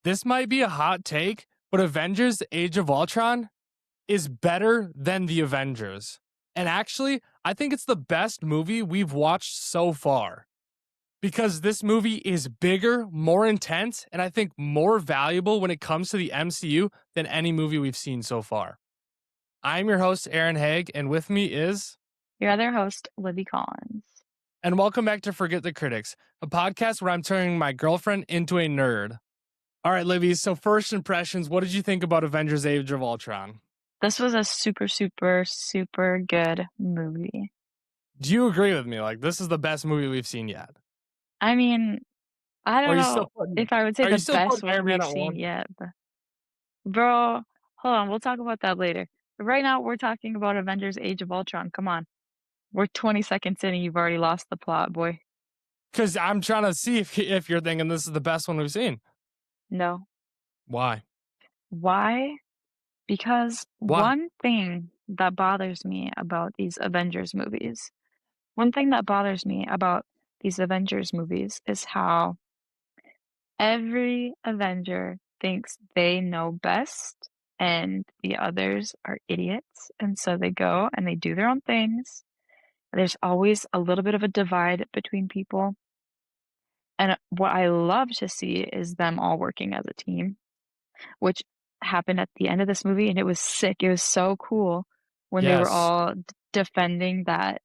This might be a hot take, but Avengers Age of Ultron is better than the Avengers. And actually, I think it's the best movie we've watched so far because this movie is bigger, more intense, and I think more valuable when it comes to the MCU than any movie we've seen so far. I'm your host, Aaron Haig, and with me is your other host, Libby Collins. And welcome back to Forget the Critics, a podcast where I'm turning my girlfriend into a nerd. All right, Libby, so first impressions, what did you think about Avengers Age of Ultron? This was a super, super, super good movie. Do you agree with me? Like, this is the best movie we've seen yet. I mean, I don't know if I would say the best one we've seen yet. But bro, hold on. We'll talk about that later. But right now, we're talking about Avengers Age of Ultron. Come on. We're 20 seconds in and you've already lost the plot, boy. Because I'm trying to see if you're thinking this is the best one we've seen. No. Why? Why? Because one thing that bothers me about these Avengers movies, is how every Avenger thinks they know best and the others are idiots. And so they go and they do their own things. There's always a little bit of a divide between people. And what I love to see is them all working as a team, which happened at the end of this movie, and it was sick. It was so cool when they were all defending that.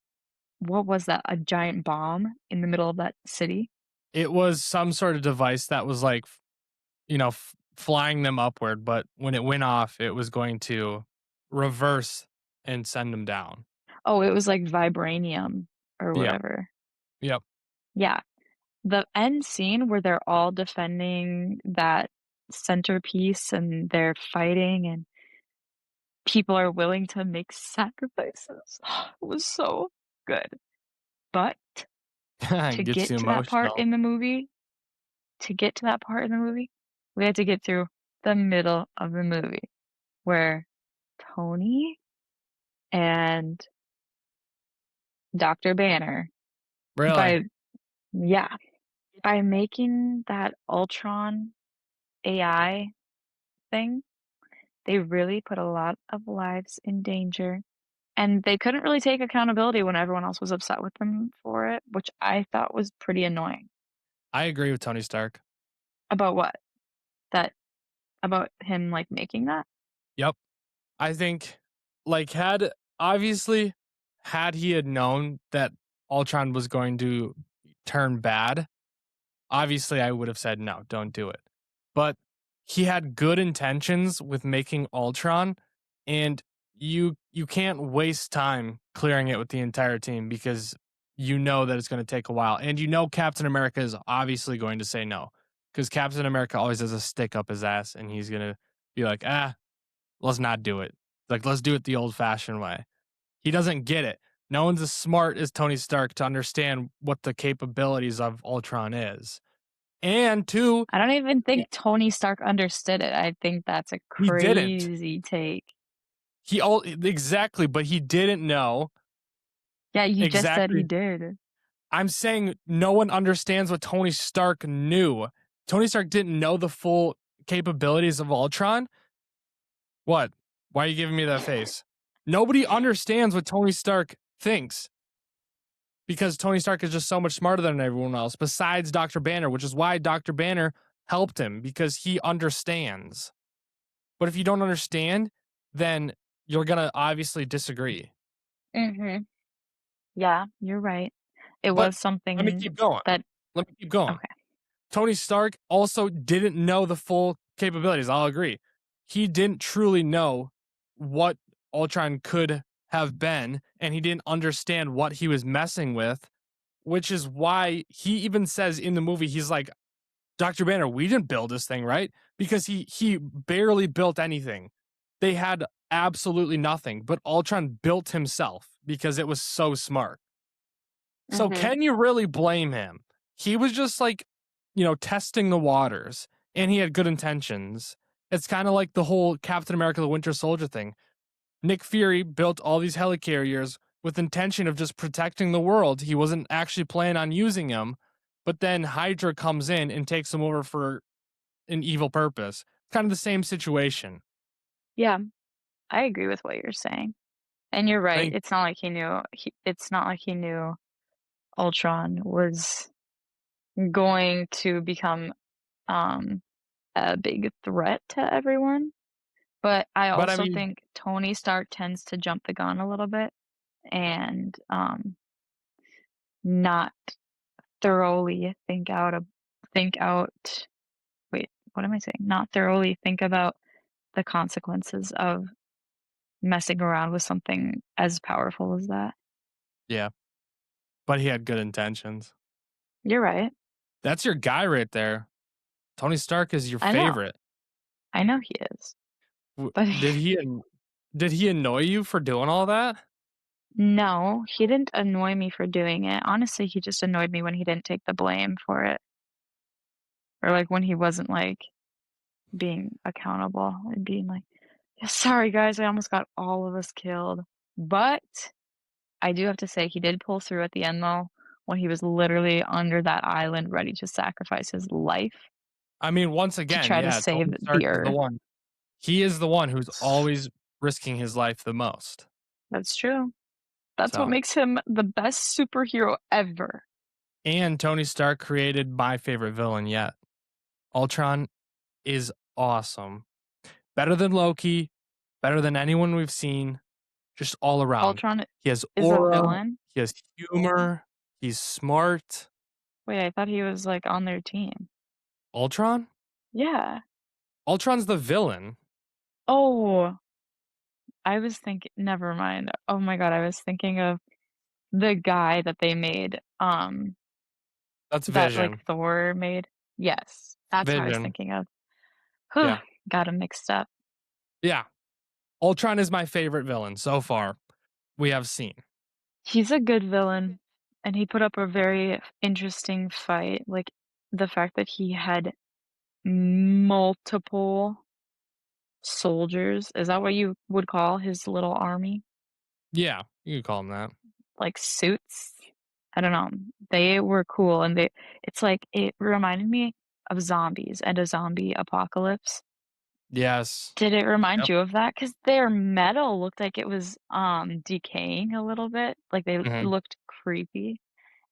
What was that? A giant bomb in the middle of that city? It was some sort of device that was like, flying them upward, but when it went off, it was going to reverse and send them down. Oh, it was like vibranium or whatever. Yep. Yeah. The end scene where they're all defending that centerpiece and they're fighting and people are willing to make sacrifices. It was so good. But to get to that part in the movie, we had to get through the middle of the movie where Tony and Dr. Banner, by making that Ultron AI thing, they really put a lot of lives in danger. And they couldn't really take accountability when everyone else was upset with them for it, which I thought was pretty annoying. I agree with Tony Stark. About what? About him, like, making that? Yep. I think, like, had he had known that Ultron was going to turn bad, obviously I would have said, no, don't do it. But he had good intentions with making Ultron, and you can't waste time clearing it with the entire team because you know that it's going to take a while. And you know Captain America is obviously going to say no because Captain America always has a stick up his ass, and he's going to be like, let's not do it. Like, let's do it the old-fashioned way. He doesn't get it. No one's as smart as Tony Stark to understand what the capabilities of Ultron is. And two, I don't even think Tony Stark understood it. I think that's a crazy take. Exactly, but he didn't know. Yeah, you just said he did. I'm saying no one understands what Tony Stark knew. Tony Stark didn't know the full capabilities of Ultron. What? Why are you giving me that face? Nobody understands what Tony Stark thinks because Tony Stark is just so much smarter than everyone else besides Dr. Banner, which is why Dr. Banner helped him because he understands. But if you don't understand, then you're going to obviously disagree. Mm-hmm. Yeah, you're right. It was something. Let me keep going. Okay. Tony Stark also didn't know the full capabilities. I'll agree. He didn't truly know what Ultron could have been, and he didn't understand what he was messing with, which is why he even says in the movie, he's like, Dr. Banner, we didn't build this thing, right? Because he barely built anything. They had absolutely nothing, but Ultron built himself because it was so smart. So can you really blame him? He was just like, testing the waters, and he had good intentions. It's kind of like the whole Captain America the Winter Soldier thing. Nick Fury built all these helicarriers with intention of just protecting the world. He wasn't actually planning on using them, but then Hydra comes in and takes them over for an evil purpose. Kind of the same situation. Yeah, I agree with what you're saying. And you're I right. think, It's not like he knew Ultron was going to become um a big threat to everyone. But I but I also mean, think Tony Stark tends to jump the gun a little bit and not thoroughly think out wait, what am I saying? Not thoroughly think about the consequences of messing around with something as powerful as that. yeah, but he had good intentions. You're right. That's your guy right there. Tony Stark is your I know. favorite. I know he is. But Did he annoy you for doing all that? no, he didn't annoy me for doing it. Honestly, he just annoyed me when he didn't take the blame for it or like when he wasn't like being accountable and being like, "Yeah, sorry guys, I almost got all of us killed." But I do have to say he did pull through at the end though, when he was literally under that island ready to sacrifice his life I mean, once to again, try to yeah, save Tony Stark the is the Earth. one. He is the one who's always risking his life the most. That's true. That's what So, makes him the best superhero ever. and Tony Stark created my favorite villain yet. Ultron is awesome. Better than Loki, better than anyone we've seen, just all around. Ultron He has is a aura, villain? he has humor, he's smart. Wait, I thought he was, like, on their team. Ultron? Yeah. Ultron's the villain. Oh, I was thinking never mind. Oh my god, I was thinking of the guy that they made, That's that, like, Vision. Thor made. Yes, that's who I was Vision. thinking of. Yeah. Got 'em mixed up. Yeah. Ultron is my favorite villain so far we have seen. He's a good villain, and he put up a very interesting fight, like, the fact that he had multiple soldiers, is that what you would call his little army? Yeah, you could call him that. Like, suits? I don't know. They were cool, and it's like it reminded me of zombies and a zombie apocalypse. Yes. Did it remind Yep. you of that? Because their metal looked like it was, decaying a little bit, like, they Mhm. looked creepy,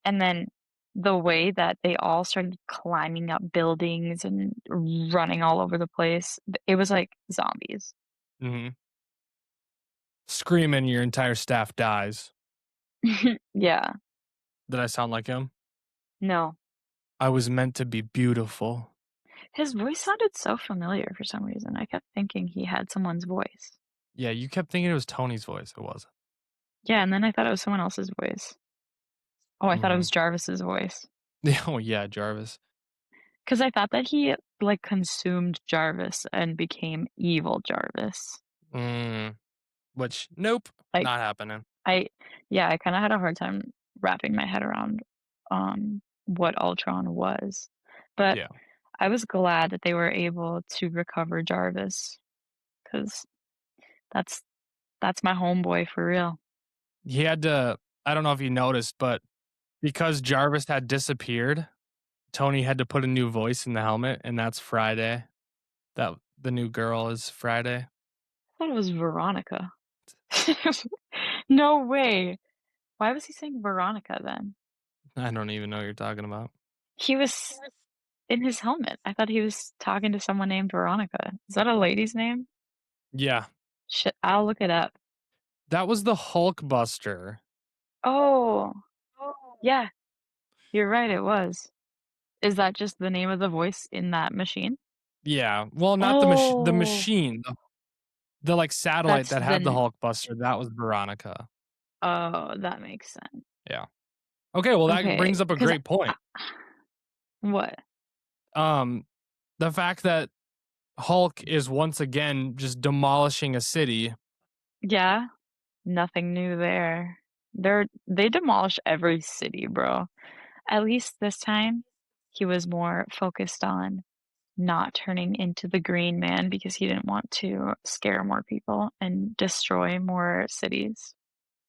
and then the way that they all started climbing up buildings and running all over the place, it was like zombies. Mhm. Screaming your entire staff dies. Yeah. Did I sound like him? No. I was meant to be beautiful. His voice sounded so familiar for some reason. I kept thinking he had someone's voice. Yeah, you kept thinking it was Tony's voice. It wasn't. Yeah, and then I thought it was someone else's voice. Oh, I thought it Mhm. was Jarvis's voice. Yeah, oh, yeah, Jarvis. Because I thought that he, like, consumed Jarvis and became evil Jarvis. Mm, which, nope, Like, not happening. I yeah, I kinda had a hard time wrapping my head around, what Ultron was. But Yeah. I was glad that they were able to recover Jarvis, because that's that's my homeboy for real. He had to, I don't know if you noticed, but because Jarvis had disappeared, Tony had to put a new voice in the helmet, and that's Friday. That the new girl is Friday. I thought it was Veronica. No way. Why was he saying Veronica then? I don't even know what you're talking about. He was in his helmet. I thought he was talking to someone named Veronica. Is that a lady's name? Yeah. Shit, I'll look it up. That was the Hulk Buster. Oh, yeah, you're right, it was. Is that just the name of the voice in that machine? Yeah. Well, not the Oh, machine, the, like, satellite that's that the had the n Hulk Buster, that was Veronica. oh, that makes sense. Yeah. Okay, well, that Okay, brings up a 'cause great point. what? Um, the fact that Hulk is once again just demolishing a city. Yeah, nothing new there. They demolish every city, bro. At least this time, he was more focused on not turning into the Green Man because he didn't want to scare more people and destroy more cities.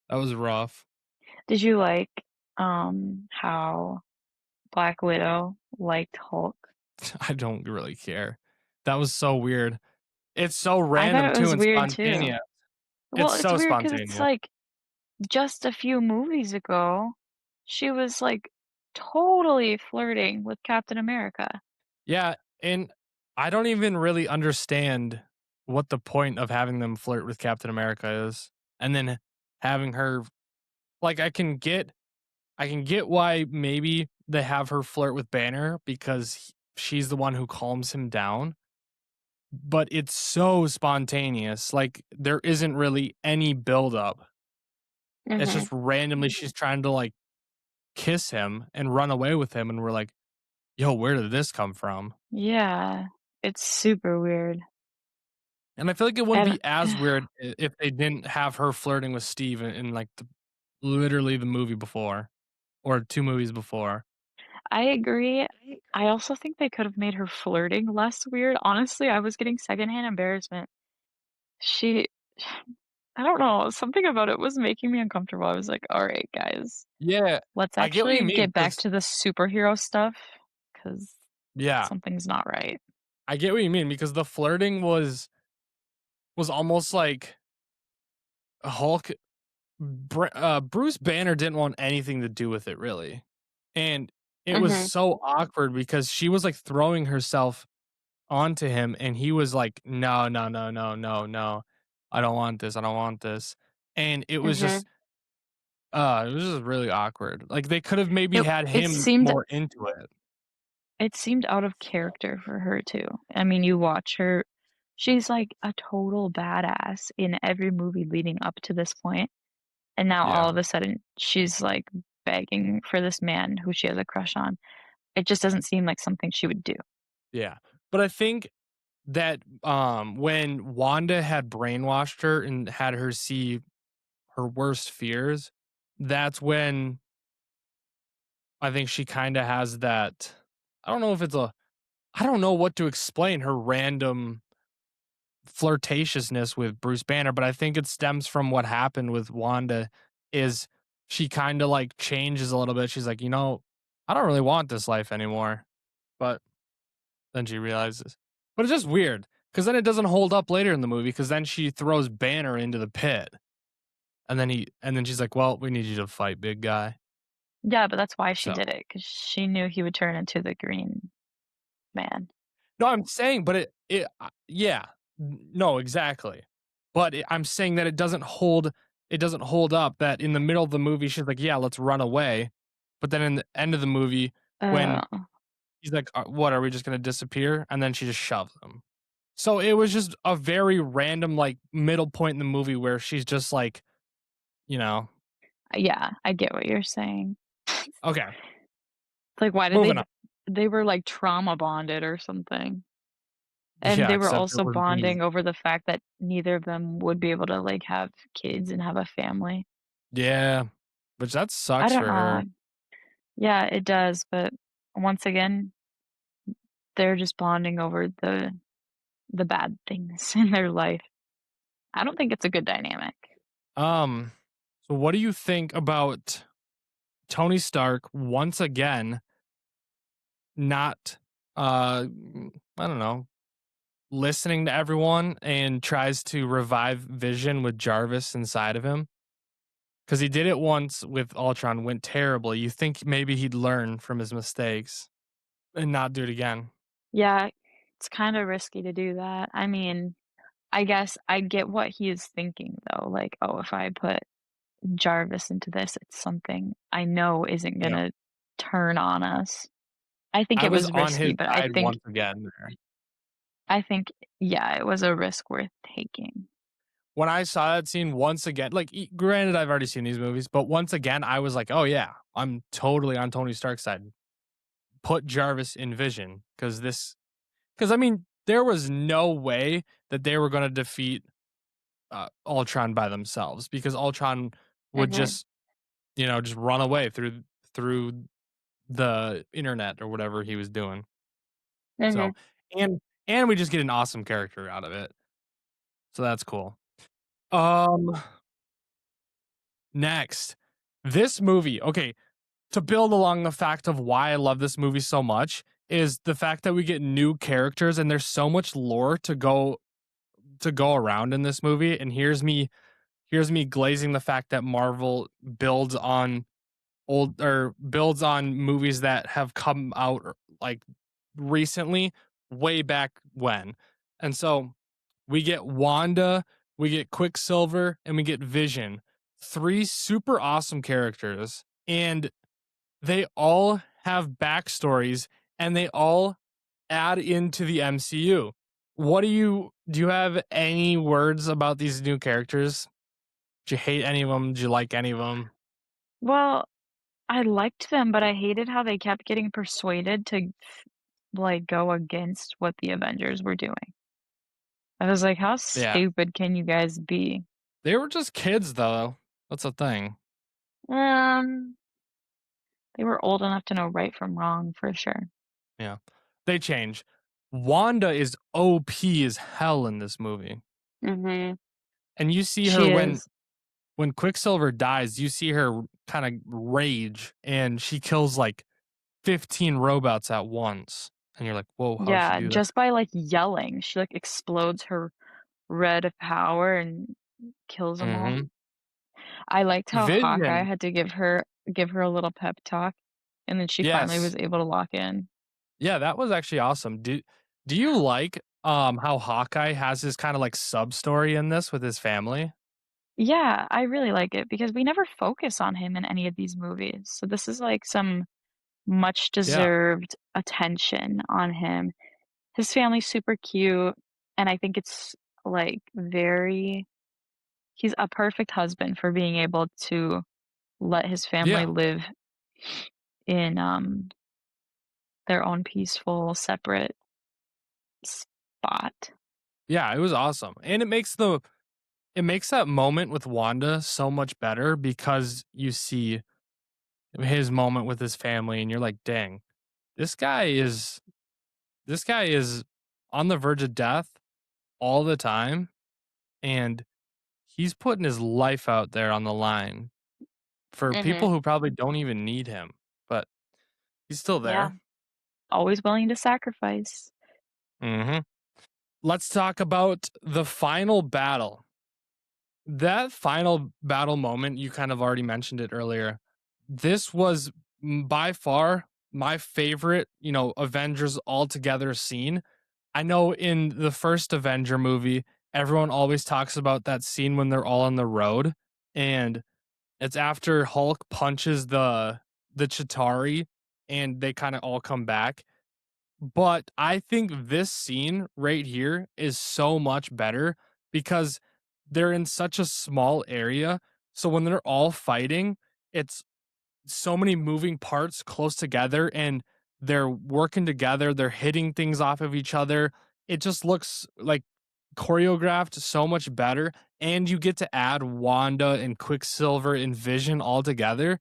That was rough. Did you like, how Black Widow liked Hulk? I don't really care. That was so weird. It's so I thought random it too was and weird too. spontaneous. It's Well, it's so weird because it's spontaneous. like just a few movies ago, she was like totally flirting with Captain America. Yeah, and I don't even really understand what the point of having them flirt with Captain America is, and then having her like I can get why maybe they have her flirt with Banner because she's the one who calms him down, but it's so spontaneous. Like there isn't really any build up. It's Mhm. just randomly she's trying to like kiss him and run away with him, and we're like, "Yo, where did this come from?" Yeah, it's super weird. And I feel like it wouldn't And be as weird if they didn't have her flirting with Steve in like literally the movie before or 2 movies before. I agree. I also think they could have made her flirting less weird. Honestly, I was getting secondhand embarrassment. She I don't know, something about it was making me uncomfortable. I was like, "All right, guys, Yeah, let's I get what you actually mean get back because to the superhero stuff because yeah, something's not right." I get what you mean because the flirting was almost like Hulk Bruce Banner didn't want anything to do with it really. And it was Mhm, so awkward because she was like throwing herself onto him and he was like, "No, no, no, no, no, no. I don't want this. I don't want this." And mhm. it was just really awkward. Like they could have maybe It had it him seemed more into it. it seemed out of character for her too. I mean, you watch her, she's like a total badass in every movie leading up to this point, and now all Yeah. of a sudden she's like begging for this man who she has a crush on. It just doesn't seem like something she would do. Yeah. But I think that when Wanda had brainwashed her and had her see her worst fears, that's when I think she kind of has that I don't know if it's a I don't know what to explain her random flirtatiousness with Bruce Banner, but I think it stems from what happened with Wanda is she kind of like changes a little bit. She's like, I don't really want this life anymore. But then she realizes. But it's just weird because then it doesn't hold up later in the movie because then she throws Banner into the pit. And then she's like, "Well, we need you to fight, big guy." Yeah, but that's why she So did it because she knew he would turn into the Green Man. no, I'm saying, but yeah, no, exactly. But I'm saying that it doesn't hold up that in the middle of the movie she's like, "Yeah, let's run away," but then in the end of the movie when Oh, he's like, "What are we just gonna disappear?" and then she just shoves him. So it was just a very random like middle point in the movie where she's just like, you know, yeah, I get what you're saying. okay, Like, why did moving on. they were, like, trauma bonded or something, and Yeah, they were except there also were these. bonding over the fact that neither of them would be able to, like, have kids and have a family. Yeah, which that I sucks don't for know. her. Yeah, it does, but once again, they're just bonding over the bad things in their life. I don't think it's a good dynamic. Um, so what do you think about Tony Stark once again not I don't know, listening to everyone and tries to revive Vision with Jarvis inside of him? Cuz he did it once with Ultron, went terribly. You think maybe he'd learn from his mistakes and not do it again. Yeah, it's kinda risky to do that. I mean, I guess I get what he is thinking, though, like, "Oh, if I put Jarvis into this, it's something I know isn't Yep. gonna turn on us." I think I it was was on his risky, but side once again there. I think, yeah, it was a risk worth taking. When I saw that scene once again, like granted I've already seen these movies, but once again I was like, "Oh yeah, I'm totally on Tony Stark's side. Put Jarvis in Vision because I mean, there was no way that they were going to defeat Ultron by themselves because Ultron would Mhm, just run away through the internet or whatever he was doing. mhm. So, and we just get an awesome character out of it. So that's cool. Um Next, this movie, okay, to build along the fact of why I love this movie so much, is the fact that we get new characters and there's so much lore to go around in this movie. And here's me glazing the fact that Marvel builds on builds on movies that have come out like recently, way back when. And so we get Wanda, we get Quicksilver, and we get Vision. Three super awesome characters, and they all have backstories and they all add into the MCU. What do you have any words about these new characters? Do you hate any of them? Do you like any of them? Well, I liked them, but I hated how they kept getting persuaded to, like, go against what the Avengers were doing. I was like, "How Yeah. stupid can you guys be?" They were just kids though. That's the thing. Um, they were old enough to know right from wrong for sure. Yeah. They change. Wanda is OP as hell in this movie. Mhm. And you see her She is. when Quicksilver dies, you see her kind of rage and she kills like 15 robots at once. And you're like, "Whoa, how did she Yeah, do that?" just by, like, yelling, she, like, explodes her red power and kills them all. Mhm. I liked how Hawkeye Vision. had to give her a little pep talk, and then she finally Yes. was able to lock in. Yeah, that was actually awesome. Do you like how Hawkeye has his kind of like sub story in this with his family? Yeah, I really like it because we never focus on him in any of these movies, so this is, like, some much Yeah. deserved attention on him. His family's super cute, and I think it's, like, very he's a perfect husband for being able to let his family Yeah. live in, their own peaceful, separate spot. Yeah, it was awesome. And it makes that moment with Wanda so much better because you see his moment with his family and you're like, "Dang, this guy is this guy is on the verge of death all the time and he's putting his life out there on the line for people Mhm. who probably don't even need him." But he's still Yeah, there. always willing to sacrifice. Mhm. Let's talk about the final battle. That final battle moment, you kind of already mentioned it earlier. This was by far my favorite, Avengers all together scene. I know in the first Avenger movie, everyone always talks about that scene when they're all on the road and it's after Hulk punches the Chitauri and they kind of all come back. But I think this scene right here is so much better because they're in such a small area. So when they're all fighting, it's so many moving parts close together and they're working together, they're hitting things off of each other. It just looks like choreographed so much better. And you get to add Wanda and Quicksilver and Vision all together.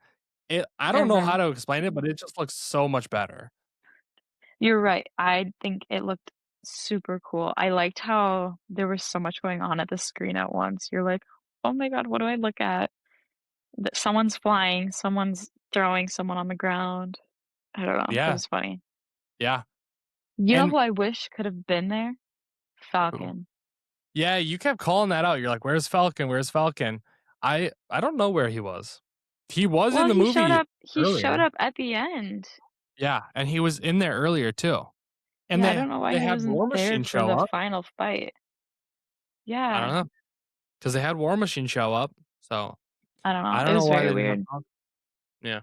I don't know how Mhm. to explain it, but it just looks so much better. You're right. I think it looked super cool. I liked how there was so much going on at the screen at once. You're like, "Oh my god, what do I look at?" That someone's flying, someone's throwing someone on the ground. I don't know, it Yeah. was funny. Yeah. You know And who I wish could have been there? who? Falcon. Yeah, you kept calling that out. You're like, "Where's Falcon? Where's Falcon?" I don't know where he was. He was in Well, the movie he showed earlier. up at the end. Yeah, and he was in there earlier too. And Yeah, I don't know why they he had wasn't War there Machine for show the up. final fight. I don't Yeah, know because they had War Machine show up. So I don't know, I it don't know was why very they didn't have weird. Falcon. Yeah.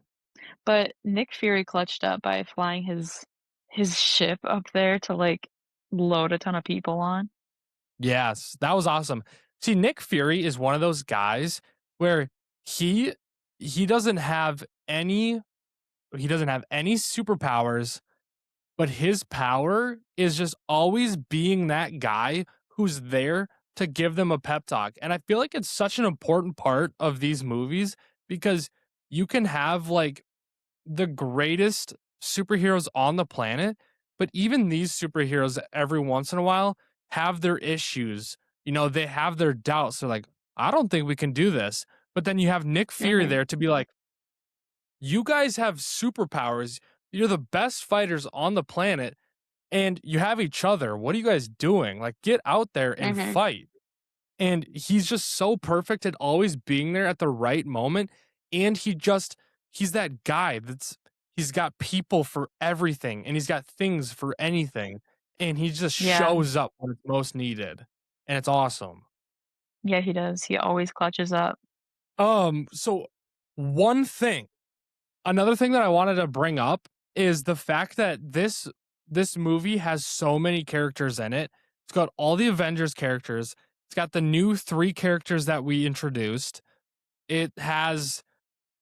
But Nick Fury clutched up by flying his ship up there to, like, load a ton of people on. Yes, that was awesome. See, Nick Fury is one of those guys where he he doesn't have any he doesn't have any superpowers. But his power is just always being that guy who's there to give them a pep talk. And I feel like it's such an important part of these movies because you can have like the greatest superheroes on the planet, but even these superheroes every once in a while have their issues. They have their doubts. They're like, "I don't think we can do this." But then you have Nick Fury Mhm. there to be like, "You guys have superpowers. You're the best fighters on the planet and you have each other. What are you guys doing? Like, get out there and Mhm. fight. And he's just so perfect at always being there at the right moment. And he's that guy he's got people for everything and he's got things for anything. And he just Yeah. shows up when it's most needed. And it's awesome. Yeah, he does. He always clutches up. So one thing, another thing that I wanted to bring up is the fact that this movie has so many characters in it. It's got all the Avengers characters. It's got the new 3 characters that we introduced. It has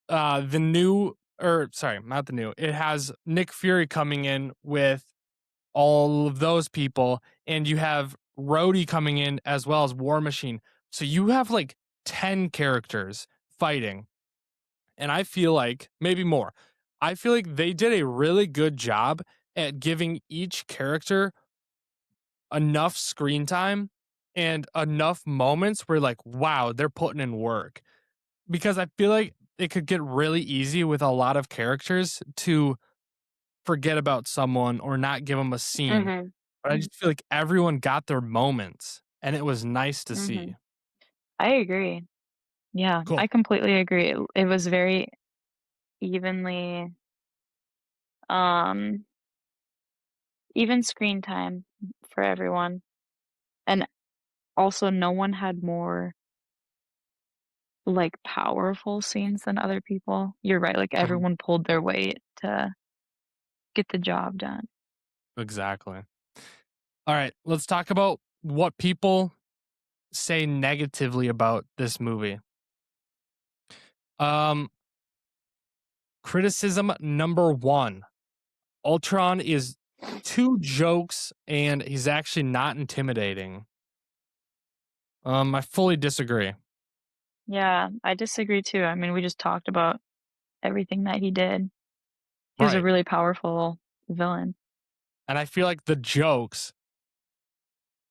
the new or sorry, not the new. It has Nick Fury coming in with all of those people and you have Rhodey coming in as well as War Machine. So you have like 10 characters fighting and I feel like maybe more. I feel like they did a really good job at giving each character enough screen time and enough moments where like, wow, they're putting in work. Because I feel like it could get really easy with a lot of characters to forget about someone or not give them a scene. Mhm. But I just feel like everyone got their moments and it was nice to see. Mhm. I agree. Yeah, Cool. I completely agree. It was very evenly, um, even screen time for everyone, and also no one had more, like, powerful scenes than other people. You're right, like, Mhm. everyone pulled their weight to get the job done. Exactly. All right, let's talk about what people say negatively about this movie. Um, criticism number 1. Ultron is 2 jokes and he's actually not intimidating. I fully disagree. Yeah, I disagree too. I mean, we just talked about everything that he did. He was a Right. really powerful villain. And I feel like the jokes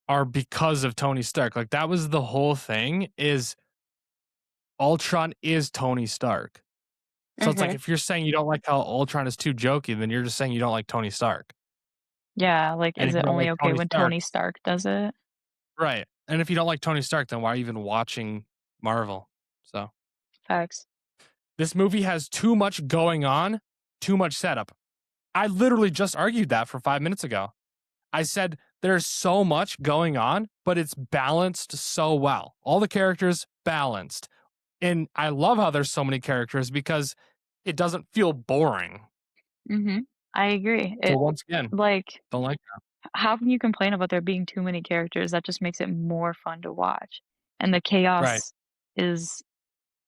are because of Tony Stark. Like that was the whole thing is Ultron is Tony Stark. So it's like Mhm. if you're saying you don't like how Ultron is too jokey, then you're just saying you don't like Tony Stark. Yeah, like, And is if you it don't only like okay Tony when Stark, Tony Stark does it? right. And if you don't like Tony Stark, then why are you even watching Marvel? So Facts. this movie has too much going on, too much setup. I literally just argued that for 5 minutes ago. I said there's so much going on, but it's balanced so well. All the characters balanced. And I love how there's so many characters because it doesn't feel boring. Mhm. I agree. So It once again, like, don't like how can you complain about there being too many characters? That just makes it more fun to watch. And the that. Right. chaos is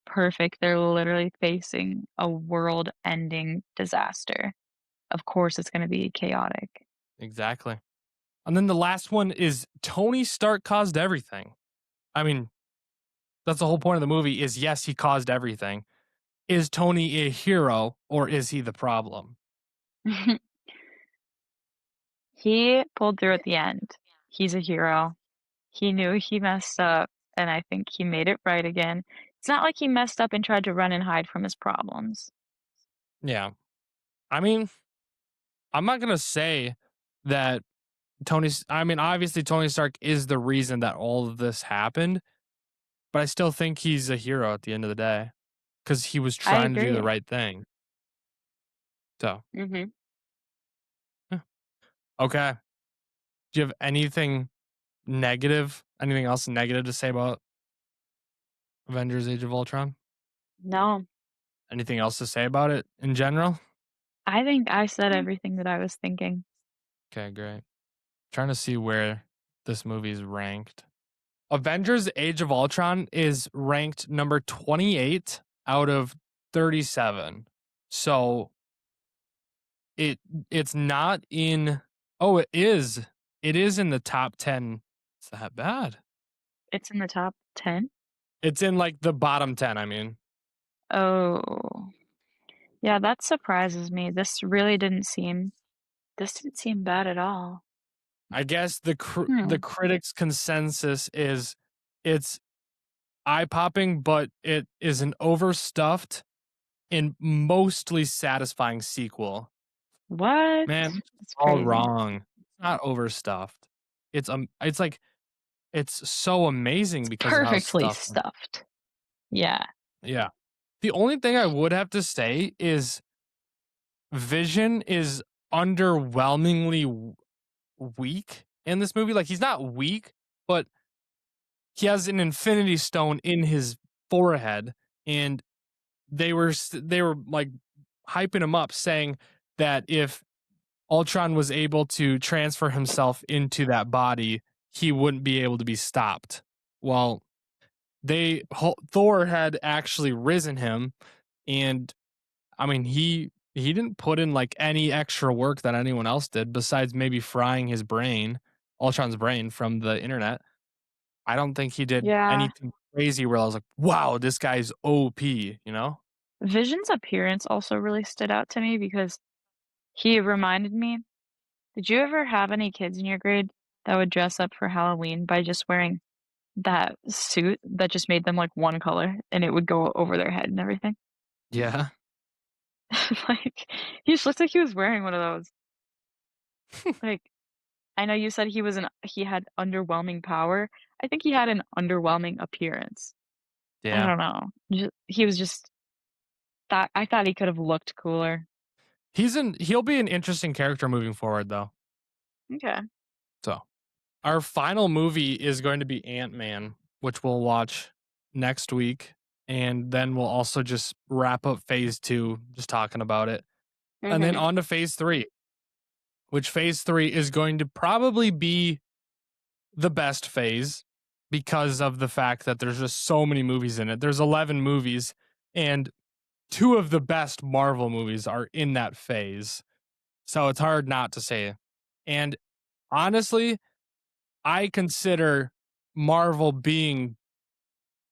perfect. They're literally facing a world-ending disaster. Of course, it's gonna be chaotic. Exactly. And then the last one is Tony Stark caused everything. I mean, that's the whole point of the movie is yes, he caused everything. Is Tony a hero or is he the problem? He pulled through at the end. He's a hero. He knew he messed up, and I think he made it right again. It's not like he messed up and tried to run and hide from his problems. Yeah. I mean, I'm not going to say that I mean, obviously Tony Stark is the reason that all of this happened, but I still think he's a hero at the end of the day because he was I trying to do the agree. right thing. So, Mhm. yeah. Okay. Do you have anything else negative to say about Avengers Age of Ultron? No, Anything else to say about it in general? I think I said everything that I was thinking. Okay, great. Trying to see where this movie is ranked. Avengers Age of Ultron is ranked number 28 out of 37. So it it's not in oh it is. It is in the top 10. It's that bad. It's in the top 10? It's in like the bottom 10, I mean. Oh. Yeah, that surprises me. This didn't seem bad at all. I guess the Hmm. critics consensus is it's eye-popping, but it is an overstuffed and mostly satisfying sequel. What? Man, it's It's all crazy. wrong. It's not overstuffed. It's like it's so amazing It's because of how perfectly stuffed. stuffed. Yeah. Yeah. The only thing I would have to say is Vision is underwhelmingly weak in this movie. Like he's not weak, but he has an infinity stone in his forehead, and they were like hyping him up saying that if Ultron was able to transfer himself into that body, he wouldn't be able to be stopped. Well, Thor had actually risen him, and I mean he didn't put in like any extra work that anyone else did besides maybe frying his brain, Ultron's brain from the internet. I don't think he did Yeah. anything crazy where I was like, "Wow, this guy's OP," you know? Vision's appearance also really stood out to me because he reminded me. Did you ever have any kids in your grade that would dress up for Halloween by just wearing that suit that just made them, like, one color, and it would go over their head and everything? Yeah. Like, he just looked like he was wearing one of those. Like, I know you said he had underwhelming power. I think he had an underwhelming appearance. I Yeah. don't know. He was just thought I thought he could have looked cooler. He'll be an interesting character moving forward though. Okay. So, our final movie is going to be Ant-Man, which we'll watch next week, and then we'll also just wrap up phase 2 just talking about it. And then Mhm. on to phase 3, which phase 3 is going to probably be the best phase because of the fact that there's just so many movies in it. There's 11 movies, and two of the best Marvel movies are in that phase. So it's hard not to say. And honestly, I consider Marvel being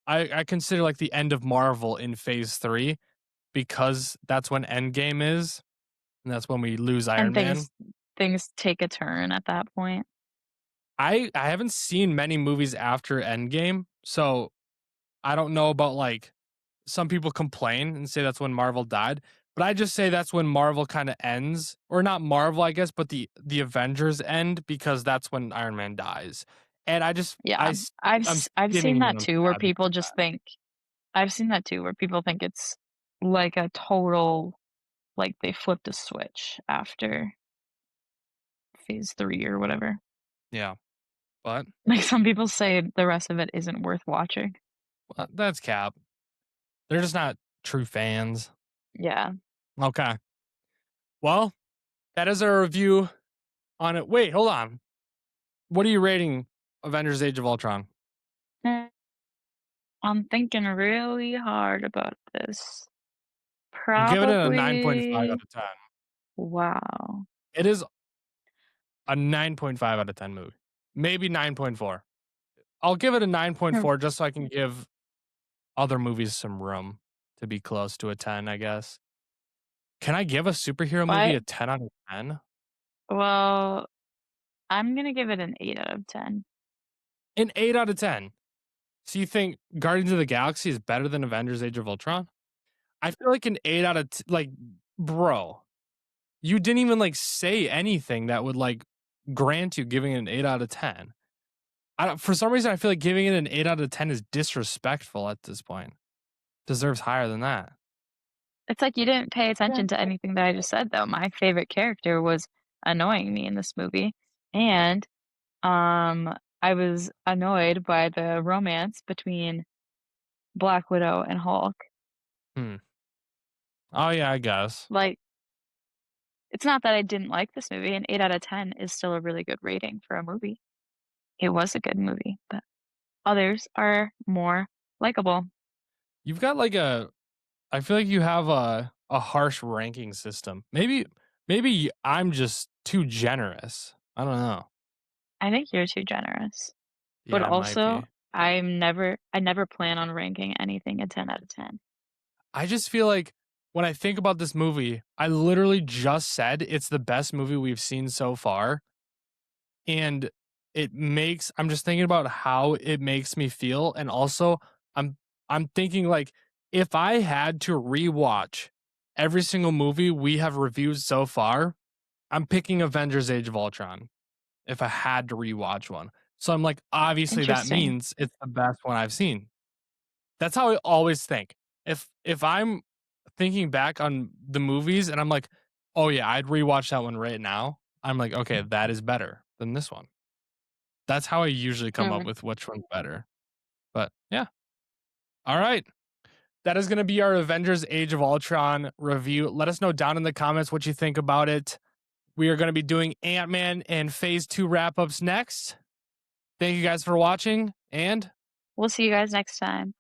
I consider like the end of Marvel in phase 3 because that's when Endgame is, and that's when we lose And Iron Man. things take a turn at that point. I haven't seen many movies after Endgame, so I don't know about like some people complain and say that's when Marvel died, but I just say that's when Marvel kind of ends, or not Marvel, I guess, but the Avengers end because that's when Iron Man dies. And I just Yeah. I'm I've skinning seen when that I'm too where sad because people of just that. think I've seen that too where people think it's like a total like they flipped a switch after phase 3 or whatever. Yeah, but Like some people say the rest of it isn't worth watching. that's cap. They're just not true fans. Yeah. Okay. Well, that is our review on it. Wait, hold on. What are you rating Avengers Age of Ultron? Eh, I'm thinking really hard about this. I'm giving it a 9.5 out Probably of 10. wow. It is a 9.5 out of 10 movie. Maybe 9.4. I'll give it a Hmm, 9.4 just so I can give other movies some room to be close to a 10, I guess. Can I give a superhero movie But a 10 out of 10? well, I'm gonna give it an 8 out of 10. An 8 out of 10. So you think Guardians of the Galaxy is better than Avengers Age of Ultron? I feel like an 8 out of like, bro, you didn't even like say anything that would like grant you giving it an 8 out of 10. I don't, for some reason, I feel like giving it an 8 out of 10 is disrespectful at this point. Deserves higher than that. It's like you didn't pay attention to anything that I just said, though. My favorite character was annoying me in this movie, and, I was annoyed by the romance between Black Widow and Hulk. Hmm. Oh yeah, I guess. Like, it's not that I didn't like this movie, an 8 out of 10 is still a really good rating for a movie. It was a good movie, but others are more likable. You've got like a I feel like you have a harsh ranking system. Maybe I'm just too generous. I don't know. I think you're too generous, but Yeah, it might also, be. I never plan on ranking anything a 10 out of 10. I just feel like when I think about this movie, I literally just said it's the best movie we've seen so far, and I'm just thinking about how it makes me feel, and also I'm I'm thinking like if I had to rewatch every single movie we have reviewed so far, I'm picking Avengers Age of Ultron if I had to rewatch one. So I'm like, obviously that Interesting. means it's the best one I've seen. That's how I always think. If I'm thinking back on the movies and I'm like, oh yeah, I'd rewatch that one right now. I'm like, okay, that is better than this one. That's how I usually come up Mm. with which one's better. But yeah. All right. That is going to be our Avengers Age of Ultron review. Let us know down in the comments what you think about it. We are going to be doing Ant-Man and Phase 2 wrap ups next. Thank you guys for watching, and We'll see you guys next time.